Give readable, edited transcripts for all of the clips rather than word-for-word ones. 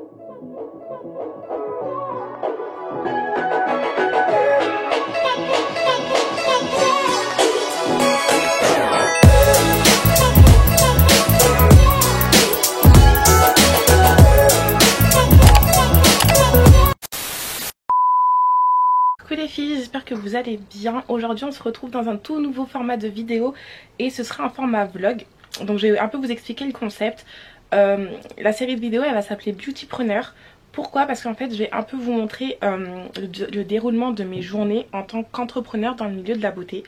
Coucou les filles, j'espère que vous allez bien. Aujourd'hui on se retrouve dans un tout nouveau format de vidéo et ce sera un format vlog. Donc je vais un peu vous expliquer le concept. La série de vidéos elle va s'appeler Beautypreneur. Pourquoi? Parce qu'en fait je vais un peu vous montrer le déroulement de mes journées en tant qu'entrepreneur dans le milieu de la beauté.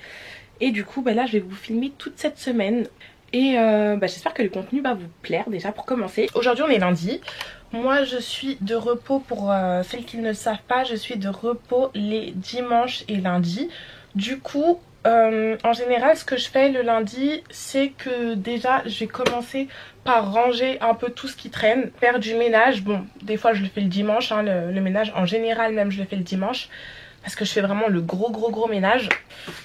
Et du coup là je vais vous filmer toute cette semaine. Et j'espère que le contenu va vous plaire déjà pour commencer. Aujourd'hui on est lundi. Moi je suis de repos pour celles qui ne le savent pas. Je suis de repos les dimanches et lundis. Du coup en général ce que je fais le lundi c'est que déjà je vais commencer par ranger un peu tout ce qui traîne. Faire du ménage. Bon des fois je le fais le dimanche hein, le ménage en général même je le fais le dimanche. Parce que je fais vraiment le gros ménage.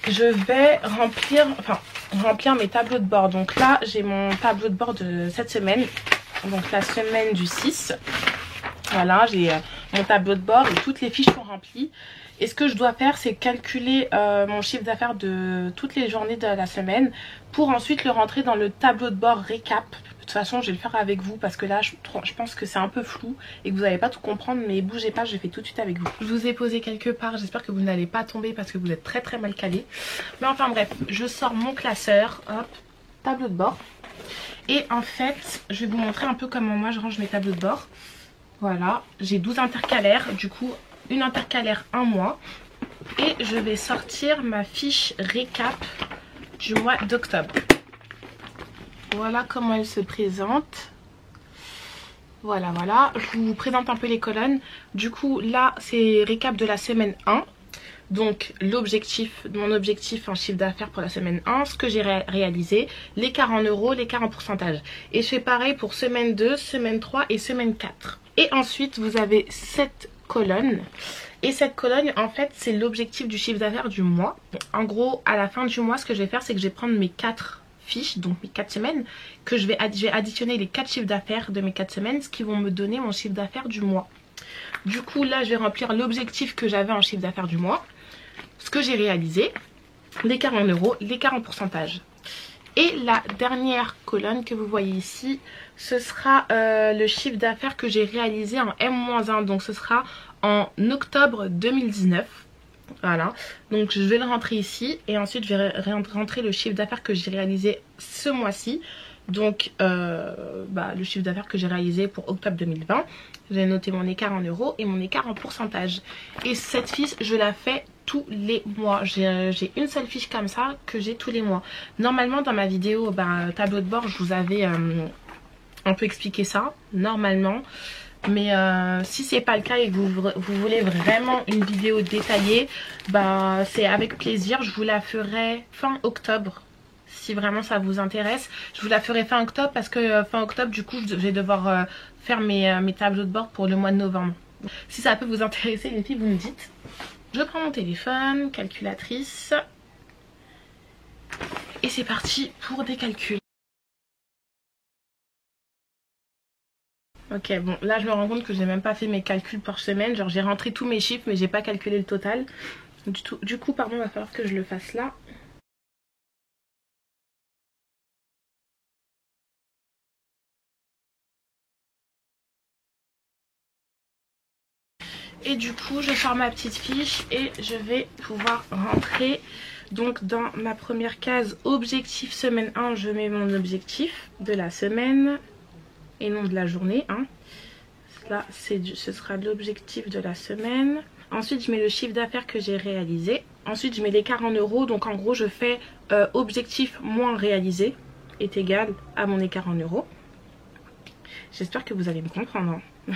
Je vais remplir mes tableaux de bord. Donc là j'ai mon tableau de bord de cette semaine. Donc la semaine du 6. Voilà, j'ai mon tableau de bord et toutes les fiches sont remplies. Et ce que je dois faire c'est calculer mon chiffre d'affaires de toutes les journées de la semaine. Pour ensuite le rentrer dans le tableau de bord récap. De toute façon je vais le faire avec vous parce que là je pense que c'est un peu flou et que vous n'allez pas tout comprendre. Mais bougez pas, je fais tout de suite avec vous. Je vous ai posé quelque part, j'espère que vous n'allez pas tomber parce que vous êtes très mal calés. Mais enfin bref, je sors mon classeur, hop, tableau de bord. Et en fait je vais vous montrer un peu comment moi je range mes tableaux de bord. Voilà, j'ai 12 intercalaires, du coup une intercalaire un mois. Et je vais sortir ma fiche récap du mois d'octobre. Voilà comment elle se présente. Voilà. Je vous présente un peu les colonnes. Du coup là c'est récap de la semaine 1. Donc l'objectif, mon objectif en chiffre d'affaires pour la semaine 1, ce que j'ai réalisé, l'écart en euros, l'écart en pourcentage. Et je fais pareil pour semaine 2, semaine 3 et semaine 4. Et ensuite vous avez cette colonne. Et cette colonne en fait c'est l'objectif du chiffre d'affaires du mois. En gros à la fin du mois ce que je vais faire c'est que je vais prendre mes 4 fiches, donc mes 4 semaines, que je vais additionner les 4 chiffres d'affaires de mes 4 semaines, ce qui vont me donner mon chiffre d'affaires du mois. Du coup là je vais remplir l'objectif que j'avais en chiffre d'affaires du mois. Ce que j'ai réalisé, l'écart en euros, l'écart en pourcentage. Et la dernière colonne que vous voyez ici, ce sera le chiffre d'affaires que j'ai réalisé en M-1. Donc ce sera en octobre 2019. Voilà, donc je vais le rentrer ici et ensuite je vais rentrer le chiffre d'affaires que j'ai réalisé ce mois-ci. Donc le chiffre d'affaires que j'ai réalisé pour octobre 2020. J'ai noté mon écart en euros et mon écart en pourcentage. Et cette fiche je la fais tous les mois. J'ai une seule fiche comme ça que j'ai tous les mois. Normalement dans ma vidéo tableau de bord je vous avais un peu expliqué ça normalement. Mais si c'est pas le cas et que vous voulez vraiment une vidéo détaillée, c'est avec plaisir. Je vous la ferai fin octobre. Si vraiment ça vous intéresse, je vous la ferai fin octobre parce que fin octobre du coup je vais devoir faire mes tableaux de bord pour le mois de novembre. Si ça peut vous intéresser les filles, vous me dites. Je prends mon téléphone, calculatrice et c'est parti pour des calculs. Ok, bon là je me rends compte que j'ai même pas fait mes calculs par semaine. Genre j'ai rentré tous mes chiffres mais j'ai pas calculé le total. Du coup pardon, il va falloir que je le fasse là. Et du coup je sors ma petite fiche et je vais pouvoir rentrer. Donc dans ma première case objectif semaine 1 je mets mon objectif de la semaine et non de la journée hein. Là ce sera l'objectif de la semaine. Ensuite je mets le chiffre d'affaires que j'ai réalisé. Ensuite je mets l'écart en euros. Donc en gros je fais objectif moins réalisé est égal à mon écart en euros. J'espère que vous allez me comprendre hein.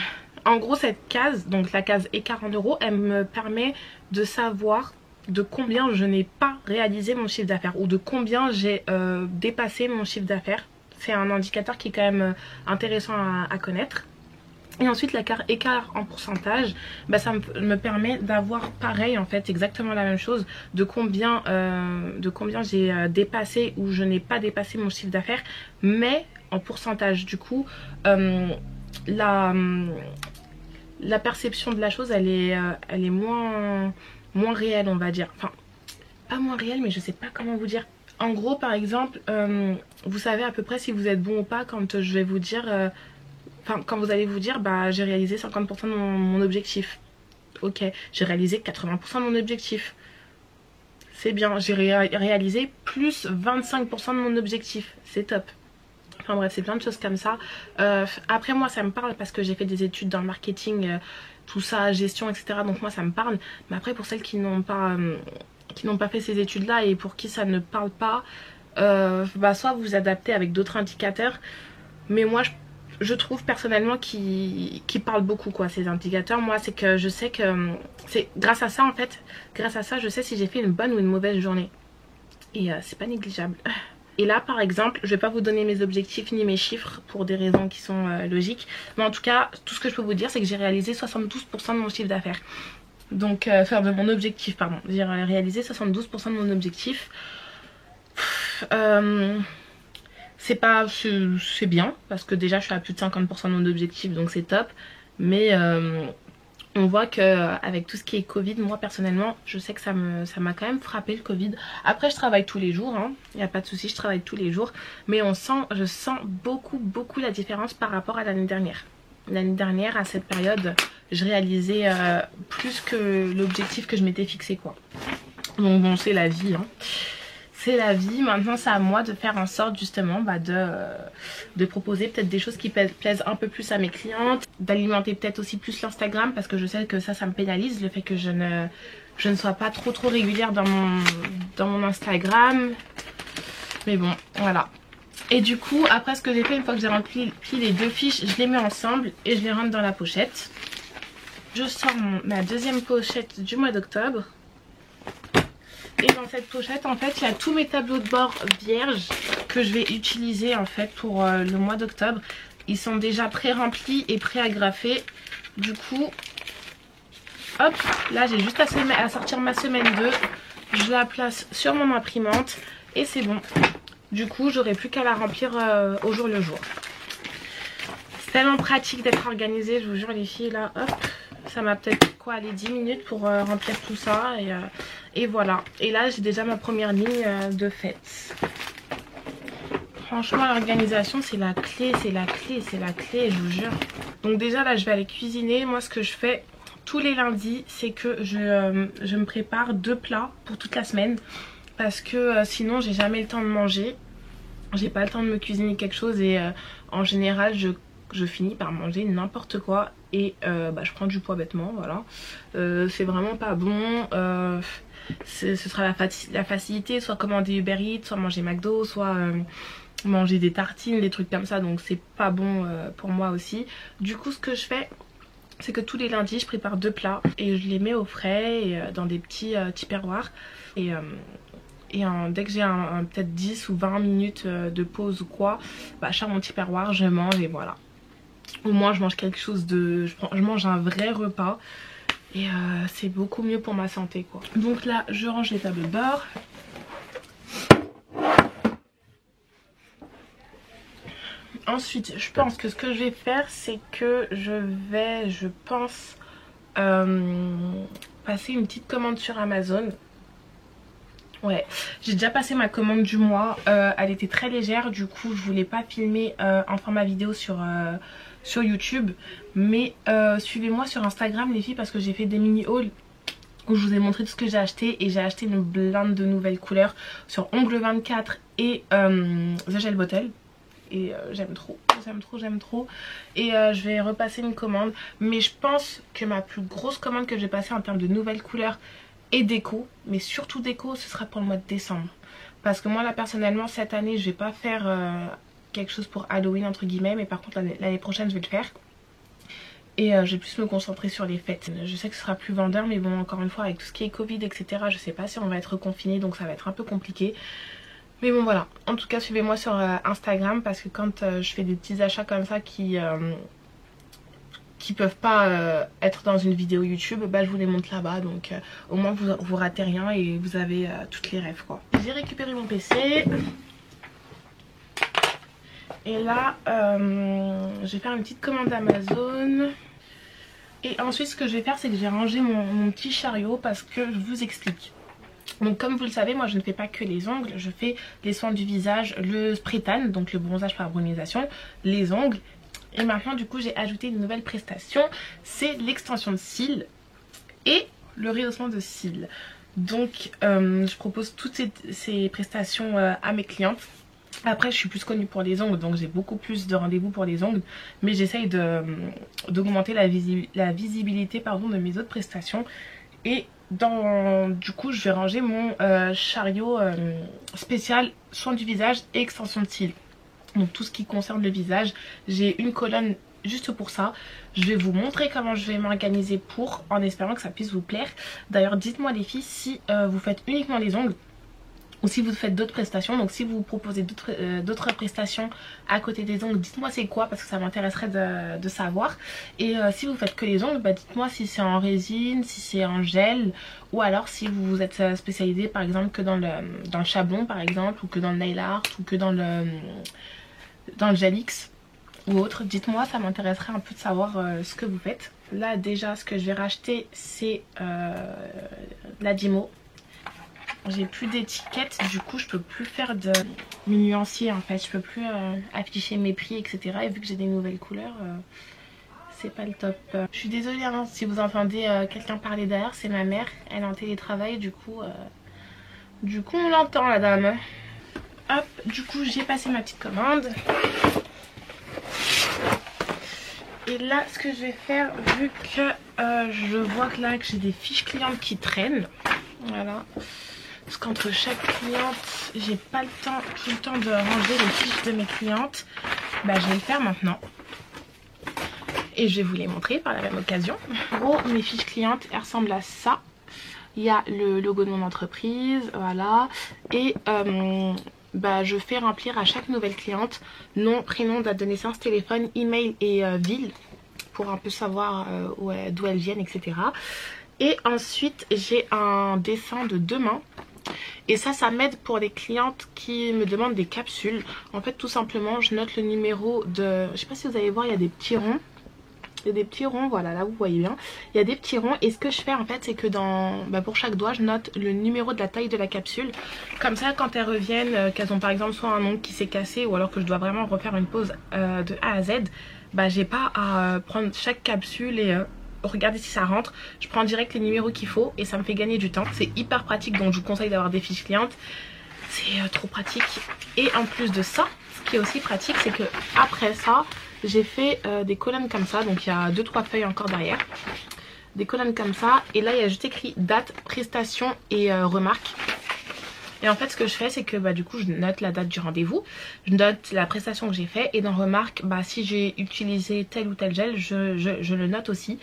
En gros cette case, donc la case écart en euros, elle me permet de savoir de combien je n'ai pas réalisé mon chiffre d'affaires ou de combien j'ai dépassé mon chiffre d'affaires. C'est un indicateur qui est quand même intéressant à connaître. Et ensuite l'écart en pourcentage, ça me permet d'avoir pareil en fait, exactement la même chose, de combien j'ai dépassé ou je n'ai pas dépassé mon chiffre d'affaires, mais en pourcentage. Du coup la perception de la chose elle est moins réelle, on va dire. Enfin, pas moins réelle, mais je sais pas comment vous dire. En gros, par exemple, vous savez à peu près si vous êtes bon ou pas quand je vais vous dire... Enfin, quand vous allez vous dire, bah j'ai réalisé 50% de mon objectif. Ok, j'ai réalisé 80% de mon objectif. C'est bien, j'ai réalisé plus 25% de mon objectif. C'est top. Enfin bref, c'est plein de choses comme ça. Après moi ça me parle parce que j'ai fait des études dans le marketing, tout ça, gestion, etc. Donc moi ça me parle. Mais après pour celles qui n'ont pas fait ces études là et pour qui ça ne parle pas, bah soit vous vous adaptez avec d'autres indicateurs. Mais moi je trouve personnellement qui parle beaucoup quoi ces indicateurs. Moi c'est que je sais que c'est grâce à ça en fait. Grâce à ça je sais si j'ai fait une bonne ou une mauvaise journée. Et c'est pas négligeable. Et là par exemple je vais pas vous donner mes objectifs ni mes chiffres pour des raisons qui sont logiques. Mais en tout cas tout ce que je peux vous dire c'est que j'ai réalisé 72% de mon chiffre d'affaires. Donc enfin de mon objectif pardon. J'ai réalisé 72% de mon objectif. C'est bien parce que déjà je suis à plus de 50% de mon objectif donc c'est top. Mais on voit que avec tout ce qui est Covid, moi personnellement je sais que ça m'a quand même frappé le Covid. Après je travaille tous les jours, hein, y a pas de souci, je travaille tous les jours. Mais je sens beaucoup la différence par rapport à l'année dernière. L'année dernière à cette période je réalisais plus que l'objectif que je m'étais fixé quoi. Donc bon c'est la vie hein. C'est la vie, maintenant c'est à moi de faire en sorte justement de proposer peut-être des choses qui plaisent un peu plus à mes clientes, d'alimenter peut-être aussi plus l'Instagram parce que je sais que ça me pénalise le fait que je ne sois pas trop régulière dans mon Instagram. Mais bon voilà. Et du coup après ce que j'ai fait une fois que j'ai rempli les deux fiches, je les mets ensemble et je les rentre dans la pochette. Je sors ma deuxième pochette du mois d'octobre. Et dans cette pochette en fait il y a tous mes tableaux de bord vierges que je vais utiliser en fait pour le mois d'octobre. Ils sont déjà pré-remplis et pré-agrafés. Du coup hop là j'ai juste à sortir ma semaine 2. Je la place sur mon imprimante et c'est bon. Du coup j'aurai plus qu'à la remplir au jour le jour. C'est tellement pratique d'être organisée, je vous jure les filles là hop. Ça m'a peut-être quoi aller 10 minutes pour remplir tout ça et voilà. Et là j'ai déjà ma première ligne de fête. Franchement l'organisation c'est la clé, je vous jure. Donc déjà là je vais aller cuisiner. Moi ce que je fais tous les lundis c'est que je me prépare 2 plats pour toute la semaine. Parce que sinon j'ai jamais le temps de manger. J'ai pas le temps de me cuisiner quelque chose et en général je finis par manger n'importe quoi et je prends du poids bêtement, voilà. C'est vraiment pas bon. Ce sera la facilité, soit commander Uber Eats, soit manger McDo, soit manger des tartines, des trucs comme ça, donc c'est pas bon pour moi aussi. Du coup ce que je fais c'est que tous les lundis je prépare 2 plats et je les mets au frais et, dans des petits tupperwares et dès que j'ai peut-être 10 ou 20 minutes de pause ou quoi, je sors mon tupperware, je mange et voilà. Au moins je mange quelque chose je mange un vrai repas et c'est beaucoup mieux pour ma santé quoi. Donc là je range les tableaux de bord. Ensuite je pense que ce que je vais faire c'est que je pense passer une petite commande sur Amazon. Ouais, j'ai déjà passé ma commande du mois, elle était très légère, du coup je voulais pas filmer en format vidéo sur YouTube. Mais suivez-moi sur Instagram les filles parce que j'ai fait des mini hauls où je vous ai montré tout ce que j'ai acheté. Et j'ai acheté une blinde de nouvelles couleurs sur Ongle 24 et The Gel Bottle. Et j'aime trop. Et je vais repasser une commande. Mais je pense que ma plus grosse commande que j'ai passée en termes de nouvelles couleurs et déco, mais surtout déco, ce sera pour le mois de décembre. Parce que moi là personnellement cette année je vais pas faire quelque chose pour Halloween entre guillemets, mais par contre l'année prochaine je vais le faire. Et je vais plus me concentrer sur les fêtes. Je sais que ce sera plus vendeur, mais bon encore une fois avec tout ce qui est Covid etc, je sais pas si on va être confiné, donc ça va être un peu compliqué. Mais bon voilà, en tout cas suivez-moi sur Instagram parce que quand je fais des petits achats comme ça qui peuvent pas être dans une vidéo YouTube, je vous les montre là-bas, donc au moins vous ratez rien et vous avez toutes les rêves quoi. J'ai récupéré mon PC Et là je vais faire une petite commande Amazon. Et ensuite ce que je vais faire, c'est que je vais ranger mon petit chariot parce que je vous explique. Donc comme vous le savez, moi je ne fais pas que les ongles, je fais les soins du visage, le spray tan, donc le bronzage par brunisation, les ongles. Et maintenant du coup j'ai ajouté une nouvelle prestation, c'est l'extension de cils et le rehaussement de cils. Donc je propose toutes ces prestations à mes clientes. Après je suis plus connue pour les ongles, donc j'ai beaucoup plus de rendez-vous pour les ongles. Mais j'essaye d'augmenter la visibilité de mes autres prestations. Et du coup je vais ranger mon chariot spécial soin du visage et extension de cils. Donc tout ce qui concerne le visage, j'ai une colonne juste pour ça. Je vais vous montrer comment je vais m'organiser en espérant que ça puisse vous plaire. D'ailleurs dites-moi les filles si vous faites uniquement les ongles ou si vous faites d'autres prestations. Donc si vous proposez d'autres prestations à côté des ongles, dites-moi c'est quoi, parce que ça m'intéresserait de savoir. Et si vous faites que les ongles, bah dites-moi si c'est en résine, si c'est en gel, ou alors si vous êtes spécialisé par exemple que dans le chablon par exemple, ou que dans le nail art, ou que dans le gel X ou autre. Dites-moi, ça m'intéresserait un peu de savoir ce que vous faites. Là déjà ce que je vais racheter c'est la Dimo. J'ai plus d'étiquette, du coup je peux plus faire de nuancier en fait, je peux plus afficher mes prix etc. Et vu que j'ai des nouvelles couleurs, c'est pas le top. Je suis désolée hein, si vous entendez quelqu'un parler derrière, c'est ma mère, elle est en télétravail, du coup on l'entend la dame. Hop, du coup j'ai passé ma petite commande. Et là ce que je vais faire, vu que je vois que là que j'ai des fiches clientes qui traînent, voilà. Parce qu'entre chaque cliente, j'ai pas tout le temps de ranger les fiches de mes clientes. Bah je vais le faire maintenant. Et je vais vous les montrer par la même occasion. En gros, mes fiches clientes, elles ressemblent à ça. Il y a le logo de mon entreprise, voilà. Et je fais remplir à chaque nouvelle cliente nom, prénom, date de naissance, téléphone, email et ville. Pour un peu savoir d'où elles viennent, etc. Et ensuite, j'ai un dessin de 2 mains. Et ça m'aide pour les clientes qui me demandent des capsules. En fait tout simplement je note le numéro de... Je sais pas si vous allez voir, il y a des petits ronds. Il y a des petits ronds, voilà, là vous voyez bien. Il y a des petits ronds et ce que je fais en fait c'est que pour chaque doigt je note le numéro de la taille de la capsule. Comme ça quand elles reviennent, qu'elles ont par exemple soit un ongle qui s'est cassé ou alors que je dois vraiment refaire une pause de A à Z, j'ai pas à prendre chaque capsule et... regardez si ça rentre, je prends direct les numéros qu'il faut et ça me fait gagner du temps. C'est hyper pratique, donc je vous conseille d'avoir des fiches clientes, c'est trop pratique. Et en plus de ça, ce qui est aussi pratique, c'est que après ça j'ai fait des colonnes comme ça. Donc il y a 2-3 feuilles encore derrière, des colonnes comme ça, et là il y a juste écrit date, prestation et remarque. Et en fait ce que je fais c'est que du coup je note la date du rendez-vous, je note la prestation que j'ai fait, et dans remarque si j'ai utilisé tel ou tel gel je le note aussi.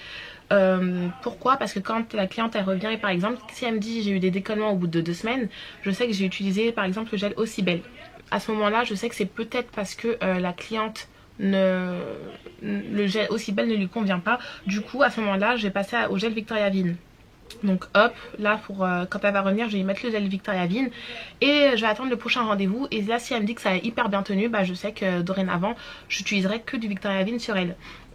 Pourquoi? Parce que quand la cliente elle revient et par exemple si elle me dit j'ai eu des décollements au bout de 2 semaines, je sais que j'ai utilisé par exemple le gel Ocibel. À ce moment là je sais que c'est peut-être parce que la cliente le gel Ocibel ne lui convient pas. Du coup à ce moment là je vais passer au gel Victoria Vin. Donc hop, là quand elle va revenir je vais lui mettre le gel Victoria Vin et je vais attendre le prochain rendez-vous. Et là si elle me dit que ça a hyper bien tenu, je sais que dorénavant j'utiliserai que du Victoria Vin sur elle.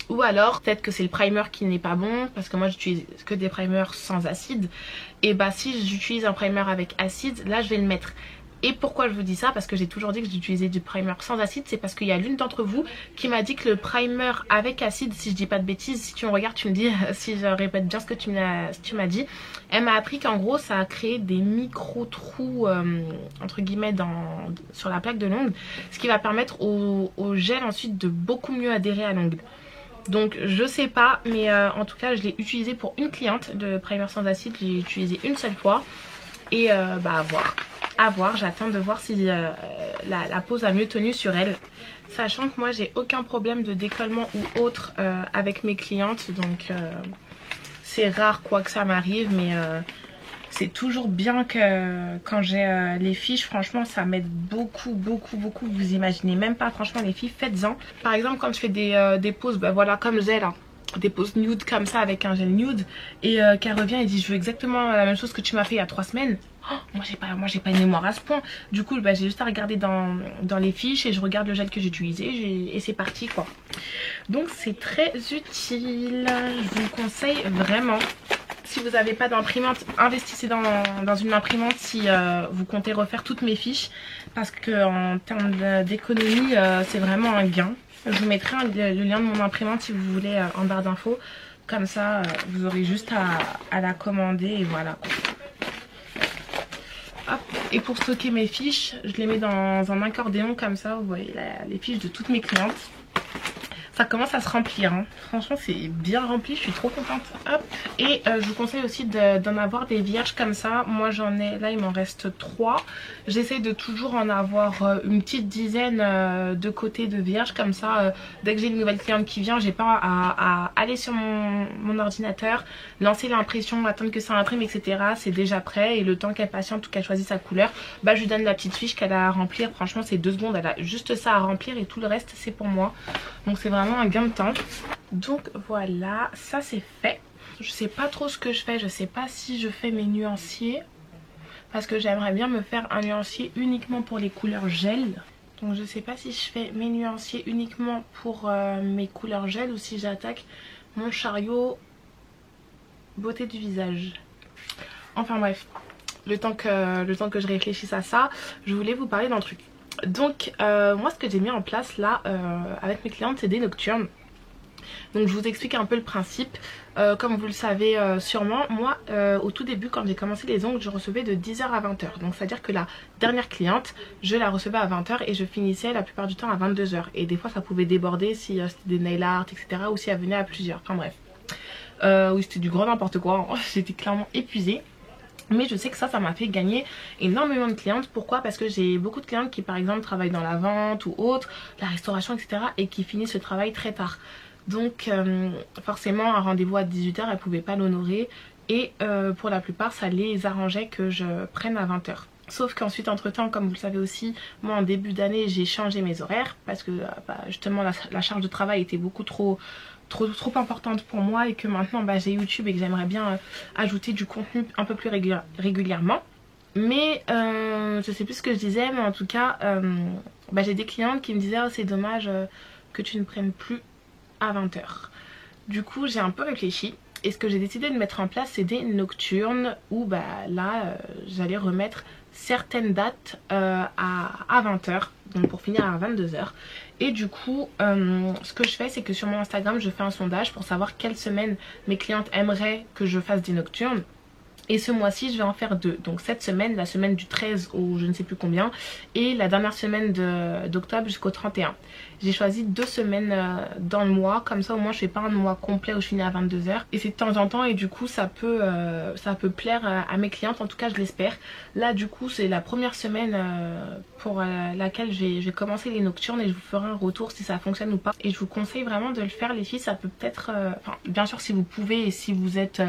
Ou alors peut-être que c'est le primer qui n'est pas bon, parce que moi j'utilise que des primers sans acide. Et si j'utilise un primer avec acide, là je vais le mettre. Et pourquoi je vous dis ça? Parce que j'ai toujours dit que j'utilisais du primer sans acide. C'est parce qu'il y a l'une d'entre vous qui m'a dit que le primer avec acide, si je dis pas de bêtises, si tu me regardes tu me dis si je répète bien ce que tu m'as dit. Elle m'a appris qu'en gros ça a créé des micro trous entre guillemets sur la plaque de l'ongle, ce qui va permettre au gel ensuite de beaucoup mieux adhérer à l'ongle. Donc je sais pas, mais en tout cas je l'ai utilisé pour une cliente de primer sans acide, j'ai utilisé une seule fois. Et à voir, j'attends de voir si la pose a mieux tenu sur elle. Sachant que moi j'ai aucun problème de décollement ou autre avec mes clientes, donc c'est rare quoi que ça m'arrive, mais c'est toujours bien que quand j'ai les fiches, franchement ça m'aide beaucoup, vous imaginez même pas, franchement les filles faites-en. Par exemple quand je fais des poses, voilà comme j'ai là, des poses nude comme ça avec un gel nude et qu'elle revient et dit je veux exactement la même chose que tu m'as fait il y a 3 semaines. Oh, moi j'ai pas une mémoire à ce point. Du coup bah, j'ai juste à regarder dans les fiches et je regarde le gel que j'ai utilisé et c'est parti quoi. Donc c'est très utile, je vous le conseille vraiment. Si vous n'avez pas d'imprimante, investissez dans une imprimante si vous comptez refaire toutes mes fiches. Parce qu'en termes d'économie, c'est vraiment un gain. Je vous mettrai le lien de mon imprimante si vous voulez en barre d'infos. Comme ça, vous aurez juste à la commander et voilà. Hop. Et pour stocker mes fiches, je les mets dans un accordéon comme ça. Vous voyez les fiches de toutes mes clientes. Ça commence à se remplir, hein. Franchement c'est bien rempli, je suis trop contente. Hop. Et je vous conseille aussi d'en avoir des vierges comme ça. Moi j'en ai, là il m'en reste 3. J'essaye de toujours en avoir une petite dizaine de côté de vierges comme ça. Dès que j'ai une nouvelle cliente qui vient, j'ai pas à aller sur mon ordinateur, lancer l'impression, attendre que ça imprime, etc. C'est déjà prêt et le temps qu'elle patiente ou qu'elle choisit sa couleur, bah je lui donne la petite fiche qu'elle a à remplir. Franchement c'est 2 secondes, elle a juste ça à remplir et tout le reste c'est pour moi. Donc c'est vraiment un gain de temps. Donc voilà, ça c'est fait. Je sais pas trop ce que je fais, je sais pas si je fais mes nuanciers parce que j'aimerais bien me faire un nuancier uniquement pour les couleurs gel. Donc je sais pas si je fais mes nuanciers uniquement pour mes couleurs gel ou si j'attaque mon chariot beauté du visage. Enfin bref, le temps que je réfléchisse à ça, je voulais vous parler d'un truc. Donc moi ce que j'ai mis en place là avec mes clientes c'est des nocturnes. Donc je vous explique un peu le principe. Comme vous le savez sûrement, moi au tout début quand j'ai commencé les ongles je recevais de 10h à 20h. Donc c'est à dire que la dernière cliente je la recevais à 20h et je finissais la plupart du temps à 22h. Et des fois ça pouvait déborder si c'était des nail art etc. ou si elle venait à plusieurs. Enfin bref. Oui c'était du grand n'importe quoi. J'étais clairement épuisée. Mais je sais que ça m'a fait gagner énormément de clientes. Pourquoi? Parce que j'ai beaucoup de clientes qui par exemple travaillent dans la vente ou autre, la restauration etc. et qui finissent le travail très tard. Donc forcément un rendez-vous à 18h elles ne pouvaient pas l'honorer. Et pour la plupart ça les arrangeait que je prenne à 20h. Sauf qu'ensuite entre temps comme vous le savez aussi, moi en début d'année j'ai changé mes horaires. Parce que justement la charge de travail était beaucoup trop importante pour moi et que maintenant j'ai YouTube et que j'aimerais bien ajouter du contenu un peu plus régulièrement. Mais je sais plus ce que je disais, mais en tout cas j'ai des clientes qui me disaient oh, c'est dommage que tu ne prennes plus à 20h. Du coup j'ai un peu réfléchi et ce que j'ai décidé de mettre en place c'est des nocturnes où là j'allais remettre certaines dates à 20h, donc pour finir à 22h. Et du coup ce que je fais c'est que sur mon Instagram je fais un sondage pour savoir quelle semaine mes clientes aimeraient que je fasse des nocturnes. Et ce mois-ci je vais en faire 2. Donc cette semaine, la semaine du 13 au je ne sais plus combien, et la dernière semaine d'octobre jusqu'au 31. J'ai choisi 2 semaines dans le mois, comme ça au moins je fais pas un mois complet où je finis à 22h. Et c'est de temps en temps et du coup ça peut plaire à mes clientes, en tout cas je l'espère. Là du coup c'est la première semaine pour laquelle je vais commencer les nocturnes et je vous ferai un retour si ça fonctionne ou pas. Et je vous conseille vraiment de le faire les filles, ça peut peut-être, bien sûr si vous pouvez et si vous êtes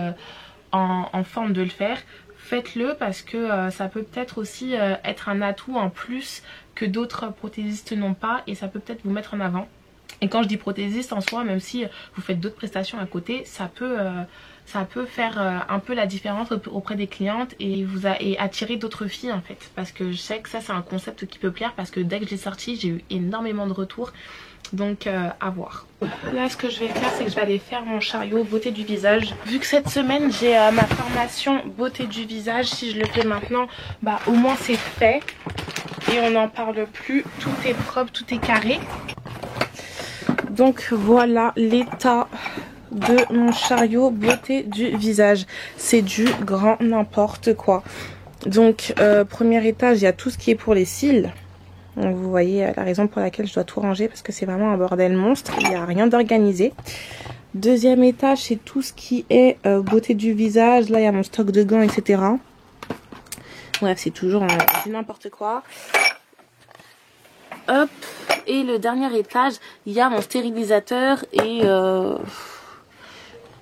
en forme de le faire, faites-le parce que ça peut peut-être aussi être un atout en plus que d'autres prothésistes n'ont pas et ça peut peut-être vous mettre en avant. Et quand je dis prothésiste en soi, même si vous faites d'autres prestations à côté, ça peut faire un peu la différence auprès des clientes et attirer d'autres filles en fait. Parce que je sais que ça c'est un concept qui peut plaire parce que dès que j'ai sorti j'ai eu énormément de retours. Donc à voir. Là ce que je vais faire c'est que je vais aller faire mon chariot beauté du visage. Vu que cette semaine j'ai ma formation beauté du visage, si je le fais maintenant au moins c'est fait. Et on n'en parle plus, tout est propre, tout est carré. Donc voilà l'état de mon chariot beauté du visage. C'est du grand n'importe quoi. Donc premier étage il y a tout ce qui est pour les cils. Donc vous voyez la raison pour laquelle je dois tout ranger parce que c'est vraiment un bordel monstre, il n'y a rien d'organisé. Deuxième étage c'est tout ce qui est beauté du visage, là il y a mon stock de gants etc. Bref c'est toujours n'importe quoi. Hop, et le dernier étage il y a mon stérilisateur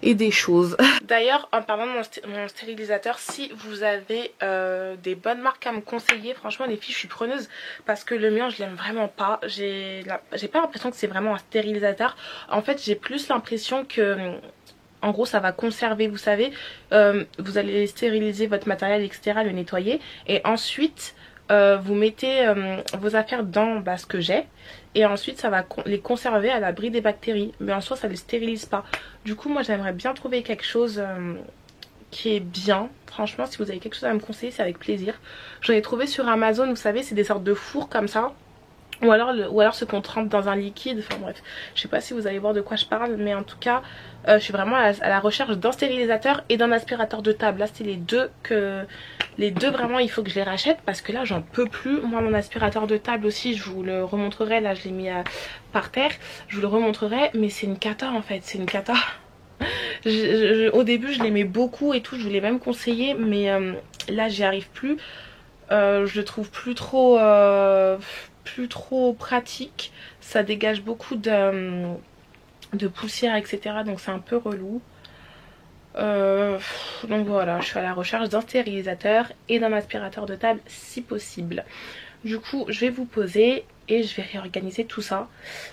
et et des choses. D'ailleurs, en parlant de mon stérilisateur, si vous avez des bonnes marques à me conseiller, franchement les filles je suis preneuse, parce que le mien je l'aime vraiment pas. J'ai pas l'impression que c'est vraiment un stérilisateur. En fait j'ai plus l'impression que en gros ça va conserver, vous savez, vous allez stériliser votre matériel etc, le nettoyer, et ensuite vous mettez vos affaires dans ce que j'ai, et ensuite ça va les conserver à l'abri des bactéries, mais en soi ça ne les stérilise pas. Du coup moi j'aimerais bien trouver quelque chose qui est bien. Franchement si vous avez quelque chose à me conseiller c'est avec plaisir. J'en ai trouvé sur Amazon, vous savez c'est des sortes de fours comme ça, ou alors ce qu'on trempe dans un liquide, enfin bref, je sais pas si vous allez voir de quoi je parle, mais en tout cas je suis vraiment à la recherche d'un stérilisateur et d'un aspirateur de table. Là c'est les deux vraiment il faut que je les rachète, parce que là j'en peux plus. Moi mon aspirateur de table aussi je vous le remontrerai, là je l'ai mis par terre, je vous le remontrerai, mais c'est une cata en fait, c'est une cata. Au début je l'aimais beaucoup et tout, je vous l'ai même conseillé, mais là j'y arrive plus. Je le trouve plus trop pratique, ça dégage beaucoup de poussière etc, donc c'est un peu relou. Donc voilà, je suis à la recherche d'un stérilisateur et d'un aspirateur de table si possible. Du coup je vais vous poser et je vais réorganiser tout ça.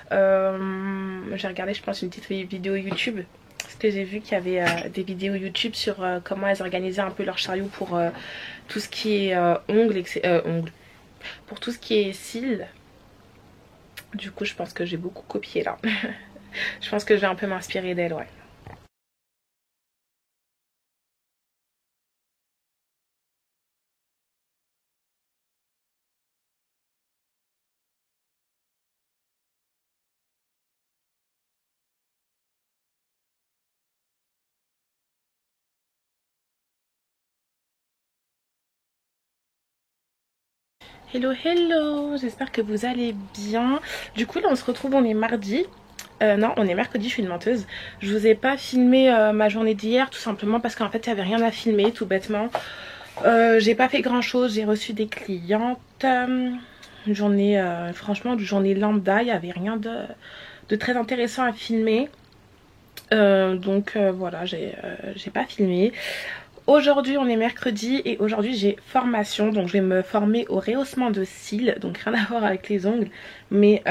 J'ai regardé je pense une petite vidéo YouTube, parce que j'ai vu qu'il y avait des vidéos YouTube sur comment elles organisaient un peu leur chariot pour tout ce qui est ongles, pour tout ce qui est cils. Du coup je pense que j'ai beaucoup copié là. Je pense que je vais un peu m'inspirer d'elle, ouais. Hello hello, j'espère que vous allez bien. Du coup là on se retrouve, on est mardi. Non on est mercredi, je suis une menteuse. Je vous ai pas filmé ma journée d'hier, tout simplement parce qu'en fait il n'y avait rien à filmer, tout bêtement. J'ai pas fait grand chose, j'ai reçu des clientes. Une journée, franchement une journée lambda, il n'y avait rien de très intéressant à filmer. Donc voilà, j'ai pas filmé. Aujourd'hui on est mercredi et aujourd'hui j'ai formation, donc je vais me former au rehaussement de cils, donc rien à voir avec les ongles, mais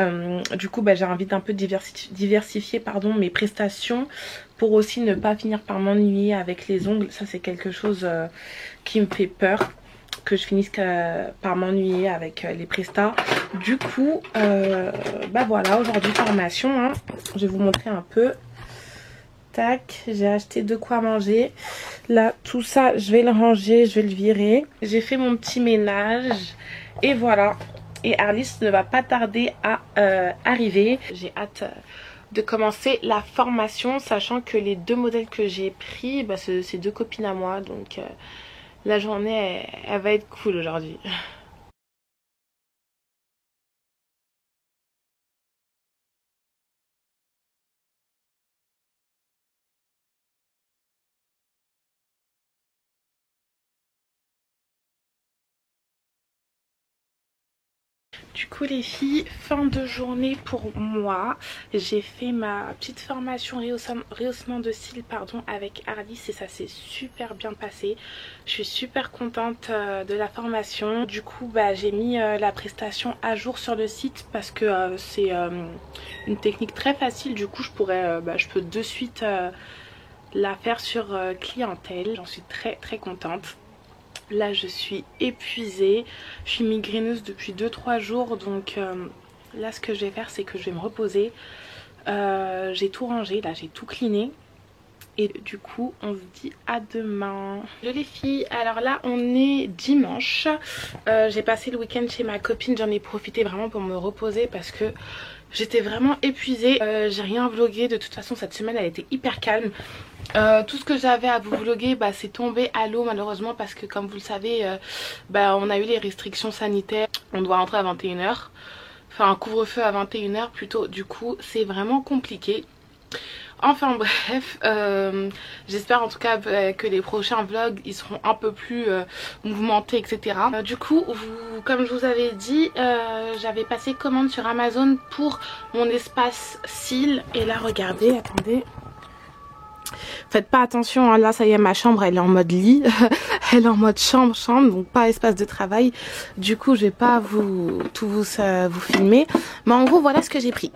du coup j'ai envie d'un peu diversifier mes prestations, pour aussi ne pas finir par m'ennuyer avec les ongles. Ça c'est quelque chose qui me fait peur, que je finisse par m'ennuyer avec les prestats. Du coup voilà, aujourd'hui formation, hein. Je vais vous montrer un peu. Tac, j'ai acheté de quoi manger. Là, tout ça, je vais le ranger, je vais le virer. J'ai fait mon petit ménage. Et voilà. Et Arlis ne va pas tarder à arriver. J'ai hâte de commencer la formation, sachant que les deux modèles que j'ai pris, c'est deux copines à moi. Donc, la journée, elle va être cool aujourd'hui. Du coup les filles, fin de journée pour moi. J'ai fait ma petite formation rehaussement de cils avec Arlis et ça s'est super bien passé. Je suis super contente de la formation. Du coup j'ai mis la prestation à jour sur le site, parce que c'est une technique très facile. Du coup je peux de suite la faire sur clientèle. J'en suis très contente. Là je suis épuisée, je suis migraineuse depuis 2-3 jours, donc là ce que je vais faire c'est que je vais me reposer. J'ai tout rangé, là j'ai tout cleané. Et du coup on se dit à demain. Hello les filles, alors là on est dimanche. J'ai passé le week-end chez ma copine, j'en ai profité vraiment pour me reposer parce que j'étais vraiment épuisée. J'ai rien vlogué, de toute façon cette semaine elle était hyper calme. Tout ce que j'avais à vous vloguer c'est tombé à l'eau malheureusement, parce que comme vous le savez on a eu les restrictions sanitaires. On doit rentrer à 21h, enfin un couvre-feu à 21h plutôt. Du coup c'est vraiment compliqué. Enfin bref, j'espère en tout cas que les prochains vlogs ils seront un peu plus mouvementés etc. Du coup comme je vous avais dit, j'avais passé commande sur Amazon pour mon espace cils. Et là regardez, attendez, Faites pas attention, hein, là ça y est, ma chambre elle est en mode lit, elle est en mode chambre, donc pas espace de travail. Du coup je vais pas vous filmer, mais en gros voilà ce que j'ai pris.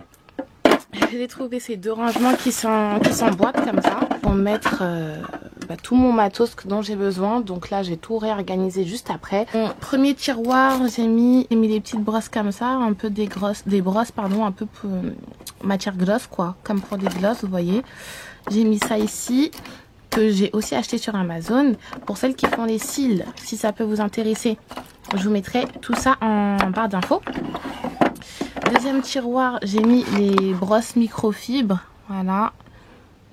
J'ai trouvé ces 2 rangements qui s'emboîtent comme ça pour mettre tout mon matos dont j'ai besoin. Donc là j'ai tout réorganisé juste après. Mon premier tiroir, j'ai mis des petites brosses comme ça, un peu des brosses pardon, un peu pour, matière gloss quoi, comme pour des glosses vous voyez. J'ai mis ça ici, que j'ai aussi acheté sur Amazon. Pour celles qui font les cils, si ça peut vous intéresser, je vous mettrai tout ça en barre d'infos. Deuxième tiroir, j'ai mis les brosses microfibres. Voilà,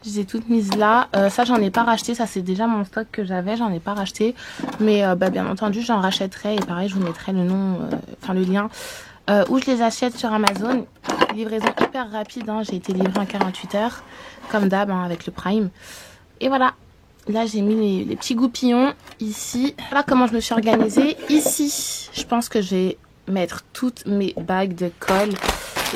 je les ai toutes mises là. Ça, j'en ai pas racheté. Ça, c'est déjà mon stock que j'avais. J'en ai pas racheté. Mais bien entendu, j'en rachèterai. Et pareil, je vous mettrai le nom, le lien. Où je les achète sur Amazon. Livraison hyper rapide, hein. J'ai été livrée en 48 heures. Comme d'hab, hein, avec le Prime. Et voilà. Là, j'ai mis les petits goupillons ici. Voilà comment je me suis organisée. Ici, je pense que je vais mettre toutes mes bagues de colle.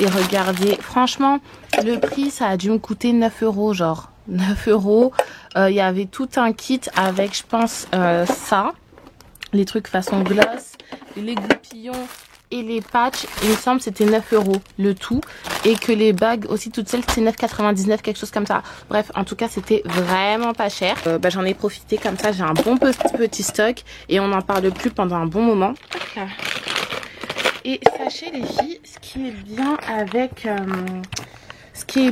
Et regardez, franchement, le prix, ça a dû me coûter 9 €, genre 9 €. Il y avait tout un kit avec, je pense, ça. Les trucs façon gloss, les goupillons et les patchs. Il me semble c'était 9 € le tout. Et que les bagues aussi toutes seules, c'est 9,99 €, quelque chose comme ça. Bref, en tout cas, c'était vraiment pas cher. J'en ai profité comme ça, j'ai un bon petit stock. Et on n'en parle plus pendant un bon moment. Voilà. Et sachez les filles, ce qui est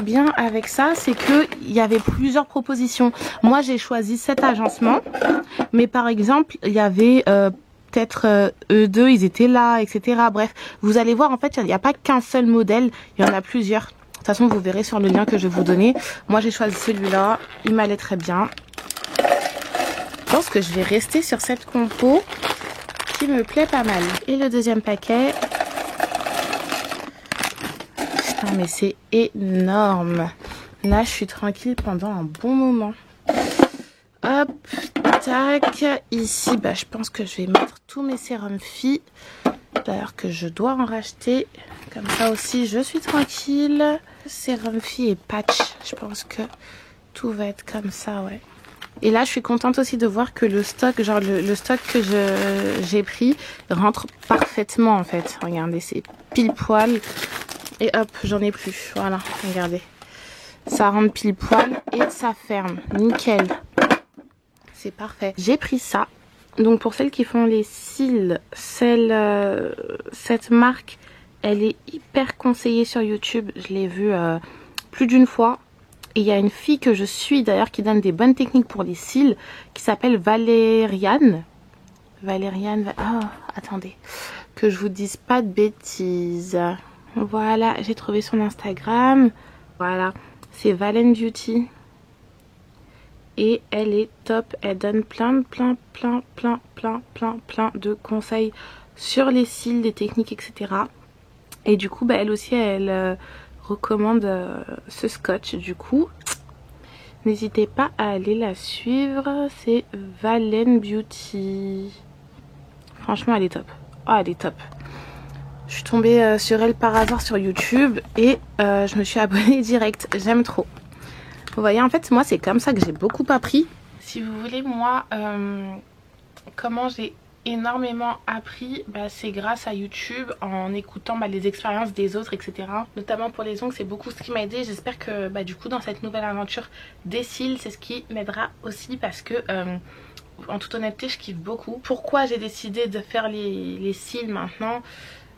bien avec ça, c'est que il y avait plusieurs propositions. Moi, j'ai choisi cet agencement, mais par exemple, il y avait peut-être eux deux, ils étaient là, etc. Bref, vous allez voir, en fait, il n'y a pas qu'un seul modèle, il y en a plusieurs. De toute façon, vous verrez sur le lien que je vais vous donner. Moi, j'ai choisi celui-là, il m'allait très bien. Je pense que je vais rester sur cette compo qui me plaît pas mal. Et le deuxième paquet. Putain, mais c'est énorme. Là, je suis tranquille pendant un bon moment. Hop, tac. Ici, je pense que je vais mettre tous mes sérums filles. D'ailleurs que je dois en racheter. Comme ça aussi, je suis tranquille. Sérum filles et patch. Je pense que tout va être comme ça, ouais. Et là, je suis contente aussi de voir que le stock, genre le stock que j'ai pris rentre parfaitement en fait. Regardez, c'est pile poil. Et hop, j'en ai plus. Voilà, regardez. Ça rentre pile poil et ça ferme. Nickel. C'est parfait. J'ai pris ça. Donc pour celles qui font les cils, cette marque, elle est hyper conseillée sur YouTube. Je l'ai vue plus d'une fois. Et il y a une fille que je suis d'ailleurs qui donne des bonnes techniques pour les cils, qui s'appelle Valériane. Oh, attendez, que je vous dise pas de bêtises. Voilà, j'ai trouvé son Instagram. Voilà, c'est Valen Beauty. Et elle est top. Elle donne plein de conseils sur les cils, des techniques, etc. Et du coup, elle aussi, elle recommande ce scotch. Du coup, n'hésitez pas à aller la suivre. C'est Valen Beauty. Franchement, elle est top. Oh, elle est top. Je suis tombée sur elle par hasard sur YouTube et je me suis abonnée direct. J'aime trop. Vous voyez, en fait, moi, c'est comme ça que j'ai beaucoup appris. Si vous voulez, moi, comment j'ai énormément appris, c'est grâce à YouTube, en écoutant les expériences des autres, etc. Notamment pour les ongles, c'est beaucoup ce qui m'a aidé. J'espère que du coup dans cette nouvelle aventure des cils, c'est ce qui m'aidera aussi, parce que en toute honnêteté, je kiffe beaucoup. Pourquoi j'ai décidé de faire les cils maintenant,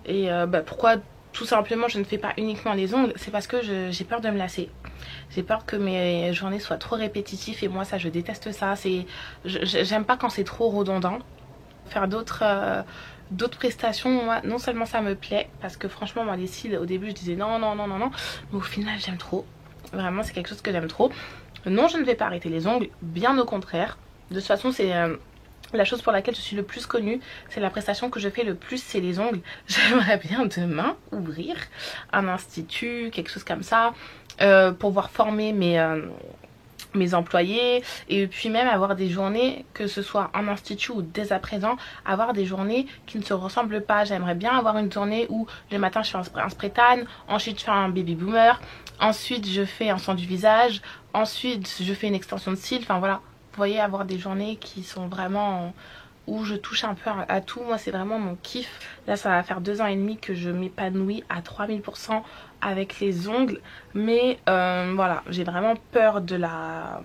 et pourquoi tout simplement je ne fais pas uniquement les ongles, c'est parce que j'ai peur de me lasser. J'ai peur que mes journées soient trop répétitives, et moi ça, je déteste ça. J'aime pas quand c'est trop redondant. Faire d'autres prestations, moi, non seulement ça me plaît, parce que franchement, moi, les cils, au début, je disais non, mais au final, j'aime trop. Vraiment, c'est quelque chose que j'aime trop. Non, je ne vais pas arrêter les ongles, bien au contraire. De toute façon, c'est la chose pour laquelle je suis le plus connue. C'est la prestation que je fais le plus, c'est les ongles. J'aimerais bien demain ouvrir un institut, quelque chose comme ça, pour pouvoir former mes employés, et puis même avoir des journées, que ce soit en institut ou dès à présent, avoir des journées qui ne se ressemblent pas. J'aimerais bien avoir une journée où le matin je fais un spray tan, ensuite je fais un baby boomer, Ensuite je fais un soin du visage. Ensuite je fais une extension de cils. Enfin voilà, vous voyez, avoir des journées qui sont vraiment où je touche un peu à tout. Moi c'est vraiment mon kiff. Là ça va faire 2 ans et demi que je m'épanouis à 3000% avec les ongles. Mais voilà, j'ai vraiment peur de la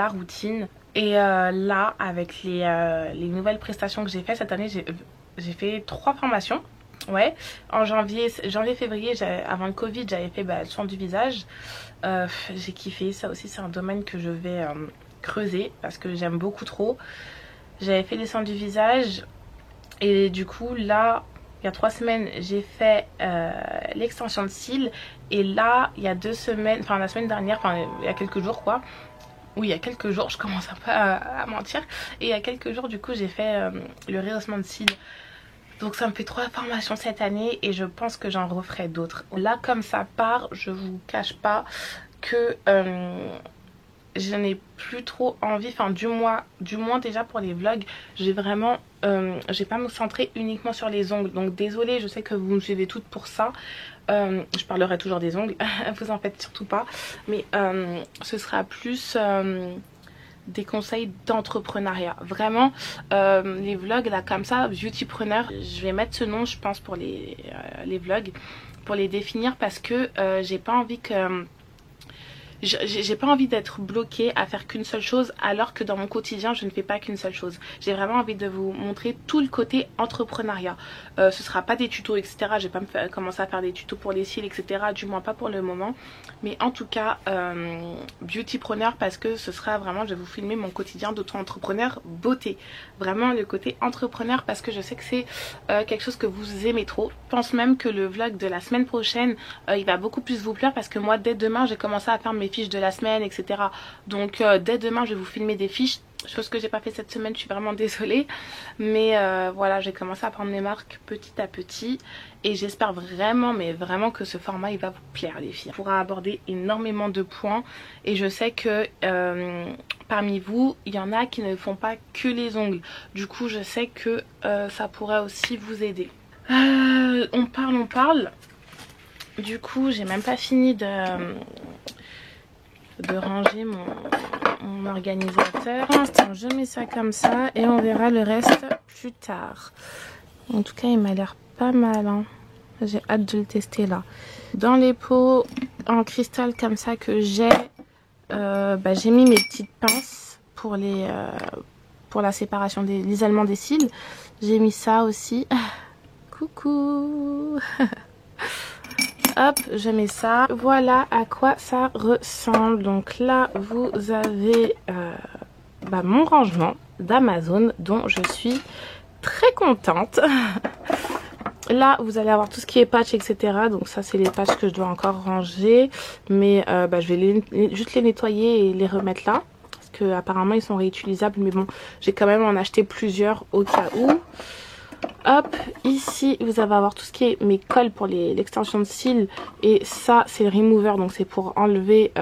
routine. Et là avec les nouvelles prestations que j'ai fait cette année, j'ai fait 3 formations. Ouais, en janvier, février, avant le Covid, j'avais fait le soin du visage. J'ai kiffé, ça aussi c'est un domaine que je vais creuser parce que j'aime beaucoup trop. J'avais fait les soins du visage et du coup là, il y a 3 semaines, j'ai fait l'extension de cils. Et là, il y a 2 semaines, enfin la semaine dernière, enfin il y a quelques jours quoi. Oui, il y a quelques jours, je commence un peu à mentir. Et il y a quelques jours, du coup, j'ai fait le rehaussement de cils. Donc ça me fait 3 formations cette année et je pense que j'en referai d'autres. Là comme ça part, je vous cache pas que je n'ai plus trop envie, enfin du moins déjà pour les vlogs, j'ai vraiment, je vais pas me centrer uniquement sur les ongles. Donc désolée, je sais que vous me suivez toutes pour ça. Je parlerai toujours des ongles, vous en faites surtout pas. Mais ce sera plus des conseils d'entrepreneuriat. Vraiment, les vlogs là comme ça, beautypreneur, je vais mettre ce nom je pense pour les vlogs, pour les définir parce que j'ai pas envie que... J'ai pas envie d'être bloquée à faire qu'une seule chose alors que dans mon quotidien je ne fais pas qu'une seule chose. J'ai vraiment envie de vous montrer tout le côté entrepreneuriat. Ce sera pas des tutos etc. Je vais pas commencer à faire des tutos pour les cils etc. Du moins pas pour le moment. Mais en tout cas beautypreneur parce que ce sera vraiment, je vais vous filmer mon quotidien d'auto-entrepreneur beauté. Vraiment le côté entrepreneur parce que je sais que c'est quelque chose que vous aimez trop. Je pense même que le vlog de la semaine prochaine il va beaucoup plus vous plaire parce que moi dès demain j'ai commencé à faire mes fiches de la semaine etc. Donc dès demain je vais vous filmer des fiches, chose que j'ai pas fait cette semaine, je suis vraiment désolée. Mais voilà, j'ai commencé à prendre mes marques petit à petit et j'espère vraiment, mais vraiment que ce format il va vous plaire les filles. On pourra aborder énormément de points et je sais que parmi vous il y en a qui ne font pas que les ongles. Du coup je sais que ça pourrait aussi vous aider. On parle. Du coup j'ai même pas fini de ranger mon organisateur. Pour l'instant je mets ça comme ça et on verra le reste plus tard. En tout cas il m'a l'air pas mal hein. J'ai hâte de le tester là. Dans les pots en cristal comme ça que j'ai j'ai mis mes petites pinces pour la séparation l'isolement des cils. J'ai mis ça aussi. Coucou. Hop, je mets ça. Voilà à quoi ça ressemble. Donc là, vous avez mon rangement d'Amazon dont je suis très contente. Là, vous allez avoir tout ce qui est patch, etc. Donc ça, c'est les patchs que je dois encore ranger. Mais je vais juste les nettoyer et les remettre là. Parce que apparemment, ils sont réutilisables. Mais bon, j'ai quand même en acheté plusieurs au cas où. Hop, ici vous allez avoir tout ce qui est mes cols pour l'extension de cils. Et ça c'est le remover, donc c'est pour enlever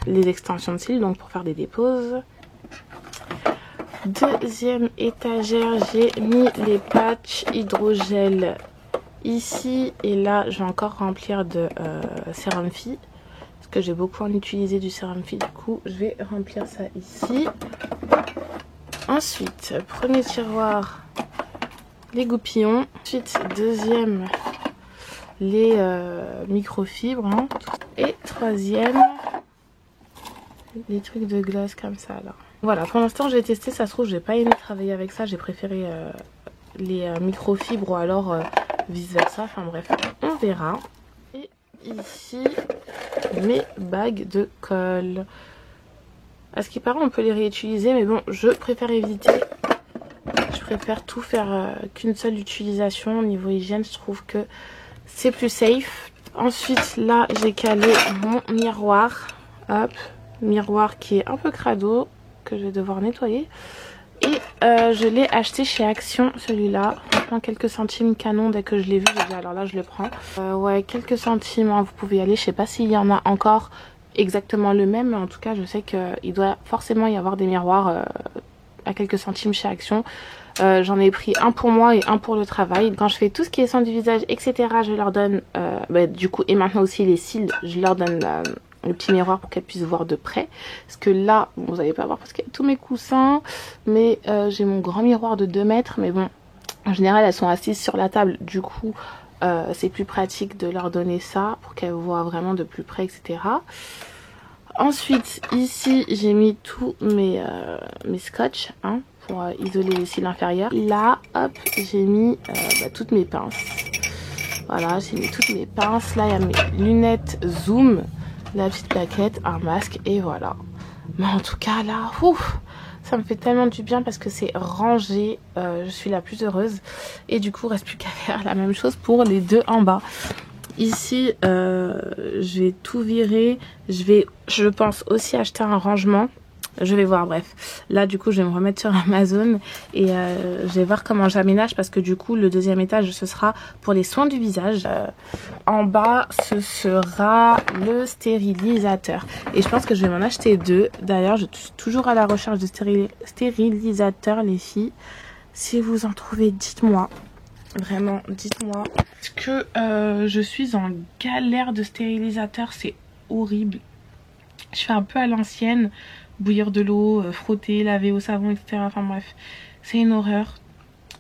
les extensions de cils, donc pour faire des déposes. Deuxième étagère, j'ai mis les patchs hydrogel ici. Et là je vais encore remplir de sérum Phi, parce que j'ai beaucoup en utilisé du sérum Phi. Du coup je vais remplir ça ici. Ensuite premier tiroir, les goupillons. Ensuite deuxième, les microfibres hein. Et troisième, les trucs de glace comme ça là. Voilà, pour l'instant j'ai testé, ça se trouve j'ai pas aimé travailler avec ça, j'ai préféré les microfibres ou alors vice versa, enfin bref on verra. Et ici mes bagues de colle. À ce qui paraît on peut les réutiliser mais bon je préfère éviter. Je préfère tout faire qu'une seule utilisation. Au niveau hygiène, je trouve que c'est plus safe. Ensuite, là, j'ai calé mon miroir. Hop, miroir qui est un peu crado, que je vais devoir nettoyer. Et je l'ai acheté chez Action, celui-là. Franchement, quelques centimes canon. Dès que je l'ai vu, j'ai dit alors là, je le prends. Ouais, quelques centimes, hein, vous pouvez y aller. Je sais pas s'il y en a encore exactement le même. Mais en tout cas, je sais qu'il doit forcément y avoir des miroirs à quelques centimes chez Action. J'en ai pris un pour moi et un pour le travail. Quand je fais tout ce qui est soin du visage, etc., je leur donne, du coup, et maintenant aussi les cils, je leur donne le petit miroir pour qu'elles puissent voir de près. Parce que là, bon, vous n'allez pas voir parce qu'il y a tous mes coussins, mais j'ai mon grand miroir de 2 mètres. Mais bon, en général, elles sont assises sur la table. Du coup, c'est plus pratique de leur donner ça pour qu'elles voient vraiment de plus près, etc. Ensuite, ici, j'ai mis tous mes scotch, hein, pour isoler les cils inférieurs. Là, hop, j'ai mis toutes mes pinces. Voilà, j'ai mis toutes mes pinces. Là, il y a mes lunettes zoom, la petite plaquette, un masque et voilà. Mais en tout cas, là, ouf, ça me fait tellement du bien parce que c'est rangé. Je suis la plus heureuse. Et du coup, il ne reste plus qu'à faire la même chose pour les deux en bas. Ici, je vais tout virer. Je pense aussi acheter un rangement. Je vais voir, bref. Là, du coup, je vais me remettre sur Amazon et je vais voir comment j'aménage parce que du coup, le deuxième étage, ce sera pour les soins du visage. En bas, ce sera le stérilisateur. Et je pense que je vais m'en acheter 2. D'ailleurs, je suis toujours à la recherche de stérilisateurs, les filles. Si vous en trouvez, dites-moi. Vraiment, dites-moi. Parce que je suis en galère de stérilisateur, c'est horrible. Je fais un peu à l'ancienne, bouillir de l'eau, frotter, laver au savon, etc. Enfin bref, c'est une horreur.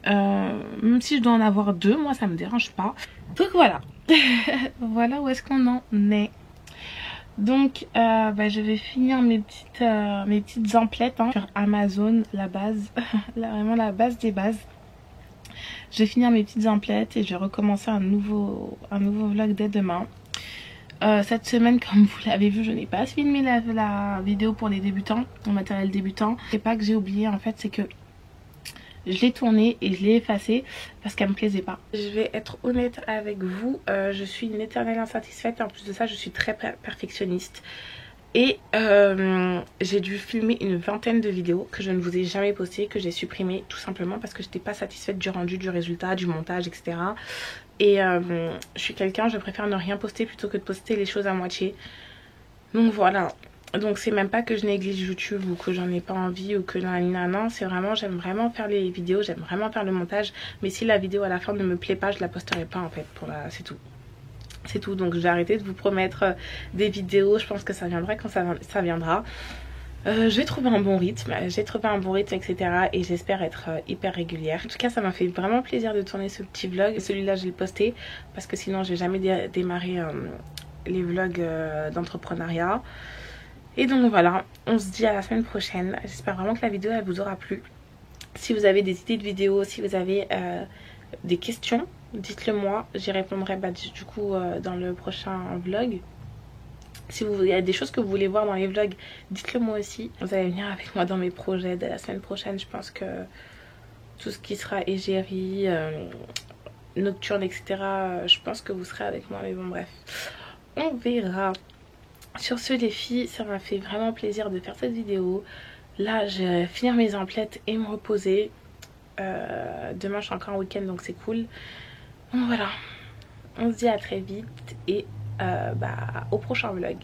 Même si je dois en avoir 2, moi ça me dérange pas. Donc voilà, voilà où est-ce qu'on en est. Donc je vais finir mes petites emplettes hein, sur Amazon, la base, vraiment la base des bases. Je vais finir mes petites emplettes et je vais recommencer un nouveau vlog dès demain. Cette semaine, comme vous l'avez vu, je n'ai pas filmé la vidéo pour les débutants, mon matériel débutant. C'est pas que j'ai oublié en fait, c'est que je l'ai tournée et je l'ai effacée parce qu'elle me plaisait pas. Je vais être honnête avec vous, je suis une éternelle insatisfaite et en plus de ça je suis très perfectionniste. Et j'ai dû filmer une 20aine de vidéos que je ne vous ai jamais postées, que j'ai supprimées tout simplement parce que je n'étais pas satisfaite du rendu, du résultat, du montage, etc. Et je suis quelqu'un, je préfère ne rien poster plutôt que de poster les choses à moitié. Donc voilà. Donc c'est même pas que je néglige YouTube ou que j'en ai pas envie ou que non, c'est vraiment, j'aime vraiment faire les vidéos, j'aime vraiment faire le montage. Mais si la vidéo à la fin ne me plaît pas, je la posterai pas en fait, c'est tout. C'est tout, donc je vais arrêter de vous promettre des vidéos, je pense que ça viendra quand ça viendra. Je vais trouver un bon rythme, etc. Et j'espère être hyper régulière. En tout cas, ça m'a fait vraiment plaisir de tourner ce petit vlog. Celui-là, je vais le poster parce que sinon, je vais jamais démarrer les vlogs d'entrepreneuriat. Et donc voilà, on se dit à la semaine prochaine. J'espère vraiment que la vidéo, elle vous aura plu. Si vous avez des idées de vidéos, si vous avez des questions, dites-le moi, j'y répondrai du coup dans le prochain vlog. Si il y a des choses que vous voulez voir dans les vlogs, dites-le moi aussi. Vous allez venir avec moi dans mes projets de la semaine prochaine. Je pense que tout ce qui sera égérie, nocturne, etc. Je pense que vous serez avec moi, mais bon bref, on verra. Sur ce les filles, ça m'a fait vraiment plaisir de faire cette vidéo. Là je vais finir mes emplettes et me reposer. Demain je suis encore en week-end donc c'est cool. Donc voilà, on se dit à très vite et au prochain vlog.